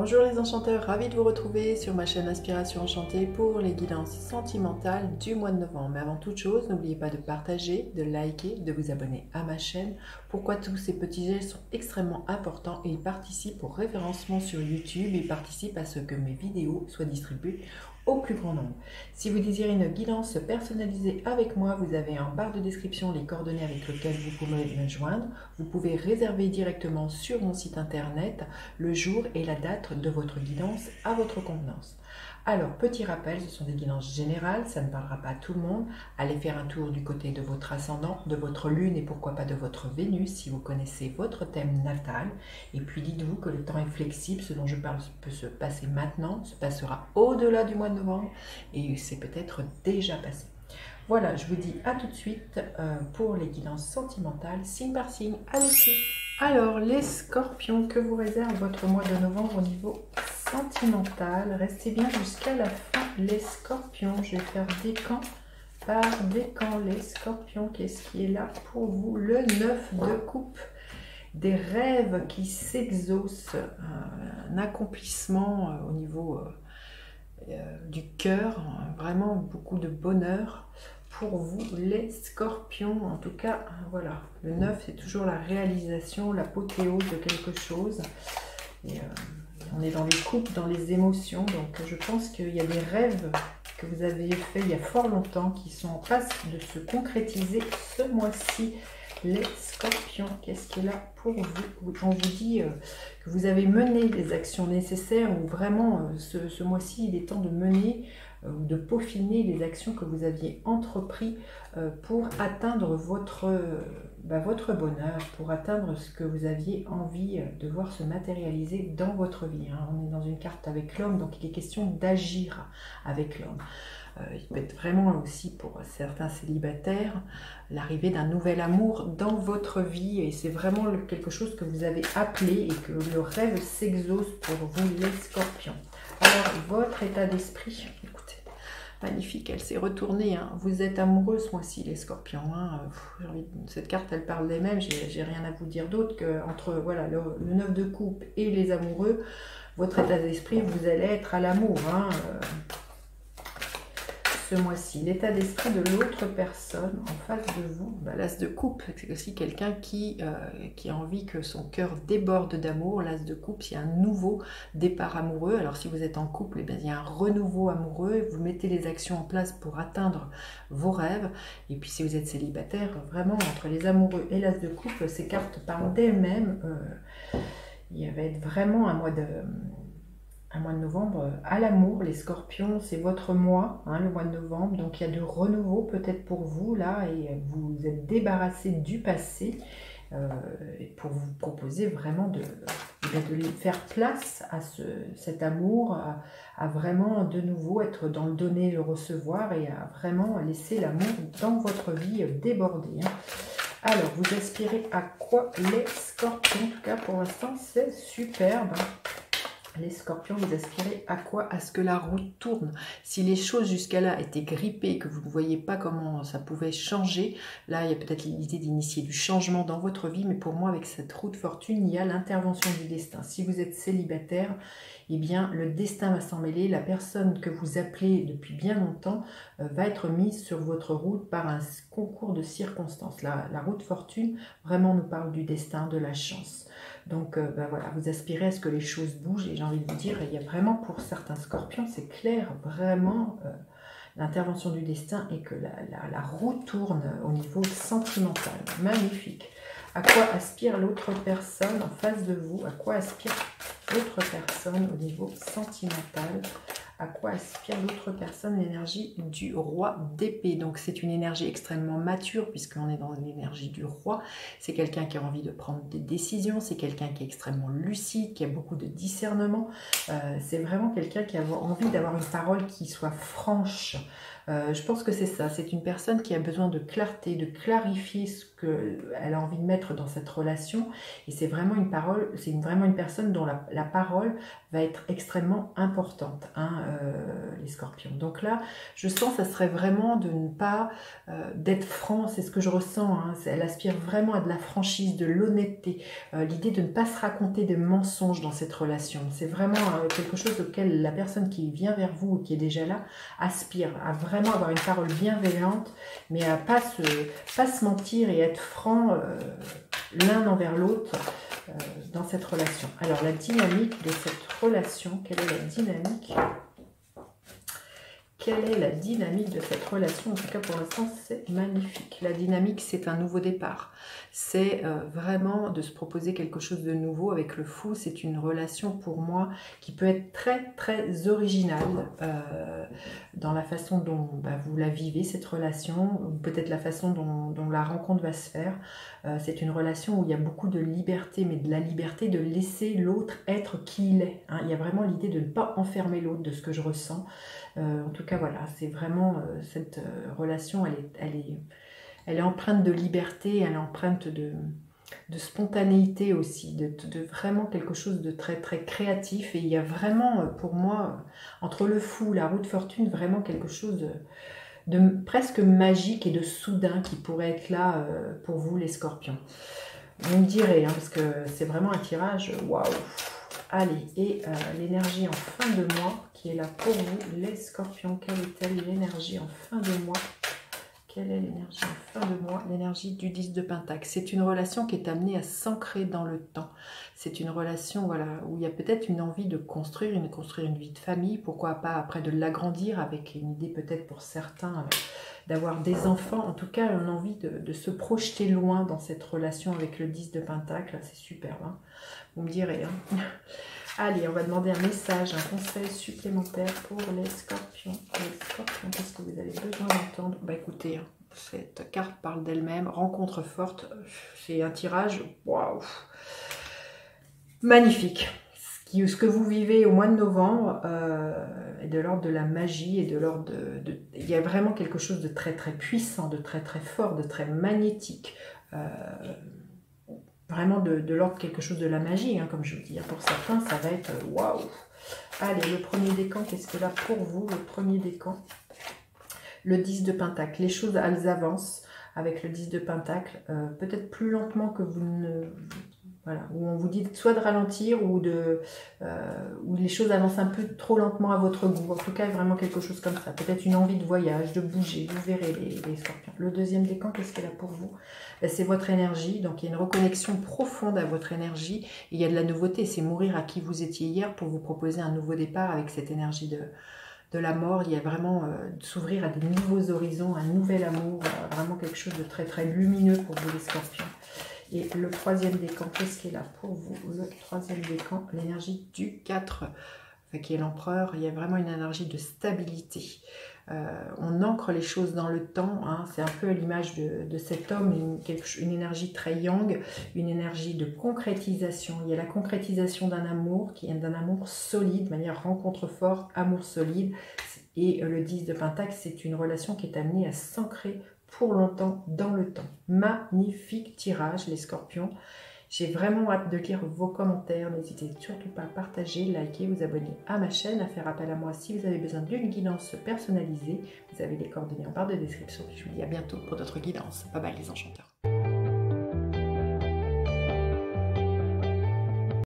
Bonjour les enchanteurs, ravi de vous retrouver sur ma chaîne Inspiration Enchantée pour les guidances sentimentales du mois de novembre. Mais avant toute chose, n'oubliez pas de partager, de liker, de vous abonner à ma chaîne. Pourquoi tous ces petits gestes sont extrêmement importants et ils participent au référencement sur YouTube et participent à ce que mes vidéos soient distribuées au plus grand nombre. Si vous désirez une guidance personnalisée avec moi, vous avez en barre de description les coordonnées avec lesquelles vous pouvez me joindre. Vous pouvez réserver directement sur mon site internet le jour et la date de votre guidance à votre convenance. Alors, petit rappel, ce sont des guidances générales, ça ne parlera pas à tout le monde. Allez faire un tour du côté de votre ascendant, de votre lune et pourquoi pas de votre Vénus si vous connaissez votre thème natal. Et puis dites-vous que le temps est flexible, ce dont je parle peut se passer maintenant, se passera au-delà du mois de novembre et c'est peut-être déjà passé. Voilà, je vous dis à tout de suite pour les guidances sentimentales, signe par signe. Allez, suite. Alors, les scorpions, que vous réserve votre mois de novembre au niveau sentimental? Restez bien jusqu'à la fin, les scorpions. Je vais faire décan par décan, les scorpions. Qu'est-ce qui est là pour vous? Le 9 de coupe. Des rêves qui s'exaucent, un accomplissement au niveau du cœur, vraiment beaucoup de bonheur pour vous les scorpions. En tout cas, voilà, le 9 c'est toujours la réalisation, l'apothéose de quelque chose. Et on est dans les coupes, dans les émotions, donc je pense qu'il y a des rêves que vous avez faits il y a fort longtemps qui sont en passe de se concrétiser ce mois-ci. Les scorpions, qu'est-ce qui est là pour vous? On vous dit que vous avez mené les actions nécessaires ou vraiment ce mois-ci il est temps de mener ou de peaufiner les actions que vous aviez entrepris pour atteindre votre bonheur, pour atteindre ce que vous aviez envie de voir se matérialiser dans votre vie. On est dans une carte avec l'homme, donc il est question d'agir avec l'homme. Il peut être vraiment aussi pour certains célibataires l'arrivée d'un nouvel amour dans votre vie et c'est vraiment quelque chose que vous avez appelé et que le rêve s'exauce pour vous les scorpions. Alors votre état d'esprit, écoutez, magnifique, elle s'est retournée, vous êtes amoureux ce mois-ci les scorpions, cette carte elle parle d'elle-même, j'ai rien à vous dire d'autre que entre voilà, le 9 de coupe et les amoureux, votre état d'esprit vous allez être à l'amour, ce mois-ci. L'état d'esprit de l'autre personne en face de vous, l'as de coupe, c'est aussi quelqu'un qui a envie que son cœur déborde d'amour. L'as de coupe, il y a un nouveau départ amoureux. Alors si vous êtes en couple, il y a un renouveau amoureux, vous mettez les actions en place pour atteindre vos rêves. Et puis si vous êtes célibataire, vraiment entre les amoureux et l'as de coupe, ces cartes parlent d'elles-mêmes. Il va être vraiment un mois de novembre à l'amour, les scorpions, c'est votre mois, le mois de novembre, donc il y a de renouveau peut-être pour vous là, et vous êtes débarrassé du passé, pour vous proposer vraiment de faire place à cet amour, à vraiment de nouveau être dans le donner, le recevoir, et à vraiment laisser l'amour dans votre vie déborder. Alors, vous aspirez à quoi les scorpions? En tout cas, pour l'instant, c'est superbe. Les scorpions, vous aspirez à quoi? À ce que la route tourne. Si les choses jusqu'à là étaient grippées, que vous ne voyez pas comment ça pouvait changer, là il y a peut-être l'idée d'initier du changement dans votre vie, mais pour moi avec cette roue de fortune, il y a l'intervention du destin. Si vous êtes célibataire, eh bien le destin va s'en mêler, la personne que vous appelez depuis bien longtemps va être mise sur votre route par un concours de circonstances. La roue de fortune vraiment nous parle du destin, de la chance. Donc voilà, vous aspirez à ce que les choses bougent et j'ai envie de vous dire, il y a vraiment pour certains scorpions, c'est clair, vraiment l'intervention du destin et que la roue tourne au niveau sentimental. Magnifique. À quoi aspire l'autre personne en face de vous? À quoi aspire l'autre personne au niveau sentimental? À quoi aspire l'autre personne? L'énergie du roi d'épée. Donc c'est une énergie extrêmement mature puisqu'on est dans l'énergie du roi. C'est quelqu'un qui a envie de prendre des décisions, c'est quelqu'un qui est extrêmement lucide, qui a beaucoup de discernement. C'est vraiment quelqu'un qui a envie d'avoir une parole qui soit franche, Je pense que c'est ça, c'est une personne qui a besoin de clarté, de clarifier ce qu'elle a envie de mettre dans cette relation. Et c'est vraiment une parole, c'est vraiment une personne dont la parole va être extrêmement importante, hein, les scorpions. Donc là, je sens que ça serait vraiment de ne pas d'être franc, c'est ce que je ressens, hein, elle aspire vraiment à de la franchise, de l'honnêteté, l'idée de ne pas se raconter des mensonges dans cette relation. C'est vraiment quelque chose auquel la personne qui vient vers vous ou qui est déjà là aspire à vraiment avoir une parole bienveillante, mais à pas se mentir et être franc l'un envers l'autre dans cette relation. Alors la dynamique de cette relation, quelle est la dynamique? Quelle est la dynamique de cette relation? En tout cas, pour l'instant, c'est magnifique. La dynamique, c'est un nouveau départ. C'est vraiment de se proposer quelque chose de nouveau avec le fou. C'est une relation, pour moi, qui peut être très, très originale dans la façon dont vous la vivez, cette relation, ou peut-être la façon dont la rencontre va se faire. C'est une relation où il y a beaucoup de liberté, mais de la liberté de laisser l'autre être qui il est. Hein. Il y a vraiment l'idée de ne pas enfermer l'autre, de ce que je ressens. En tout cas, voilà, c'est vraiment cette relation, elle est empreinte de liberté, elle est empreinte de spontanéité aussi, de vraiment quelque chose de très très créatif. Et il y a vraiment, pour moi, entre le fou, la roue de fortune, vraiment quelque chose de presque magique et de soudain qui pourrait être là pour vous, les scorpions. Vous me direz, hein, parce que c'est vraiment un tirage, waouh! Allez, et l'énergie en fin de mois qui est là pour vous, les scorpions, quelle est-elle l'énergie en fin de mois? Quelle est l'énergie en fin de mois? L'énergie du 10 de Pentacle. C'est une relation qui est amenée à s'ancrer dans le temps. C'est une relation, voilà, où il y a peut-être une envie de construire une vie de famille, pourquoi pas après de l'agrandir, avec une idée peut-être pour certains d'avoir des enfants. En tout cas, une envie de se projeter loin dans cette relation avec le 10 de Pentacle. C'est superbe, hein, vous me direz. Hein. Allez, on va demander un message, un conseil supplémentaire pour les scorpions. Les scorpions, qu'est-ce que vous avez besoin d'entendre? Bah écoutez, cette carte parle d'elle-même. Rencontre forte, c'est un tirage, waouh, magnifique. Ce que vous vivez au mois de novembre est de l'ordre de la magie et de l'ordre il y a vraiment quelque chose de très très puissant, de très très fort, de très magnétique. Vraiment de l'ordre quelque chose de la magie, hein, comme je vous dis. Pour certains, ça va être waouh. Allez, le premier décan, qu'est-ce que là pour vous? Le premier décan, le 10 de Pentacle. Les choses, elles avancent avec le 10 de Pentacle, peut-être plus lentement que vous ne... Voilà, où on vous dit soit de ralentir ou où les choses avancent un peu trop lentement à votre goût. En tout cas, vraiment quelque chose comme ça. Peut-être une envie de voyage, de bouger. Vous verrez les scorpions. Le deuxième décan, qu'est-ce qu'il y a pour vous? C'est votre énergie. Donc, il y a une reconnexion profonde à votre énergie. Et il y a de la nouveauté. C'est mourir à qui vous étiez hier pour vous proposer un nouveau départ avec cette énergie de la mort. Il y a vraiment s'ouvrir à de nouveaux horizons, un nouvel amour. Vraiment quelque chose de très, très lumineux pour vous, les scorpions. Et le troisième décan, qu'est-ce qui est là pour vous? Le troisième décan, l'énergie du 4, qui est l'empereur. Il y a vraiment une énergie de stabilité. On ancre les choses dans le temps. Hein. C'est un peu l'image de cet homme, une énergie très yang, une énergie de concrétisation. Il y a la concrétisation d'un amour, qui est d'un amour solide, de manière rencontre fort, amour solide. Et le 10 de Pentacle, c'est une relation qui est amenée à s'ancrer pour longtemps dans le temps. Magnifique tirage, les scorpions. J'ai vraiment hâte de lire vos commentaires. N'hésitez surtout pas à partager, liker, vous abonner à ma chaîne, à faire appel à moi si vous avez besoin d'une guidance personnalisée. Vous avez les coordonnées en barre de description. Je vous dis à bientôt pour d'autres guidances. Bye bye les enchanteurs.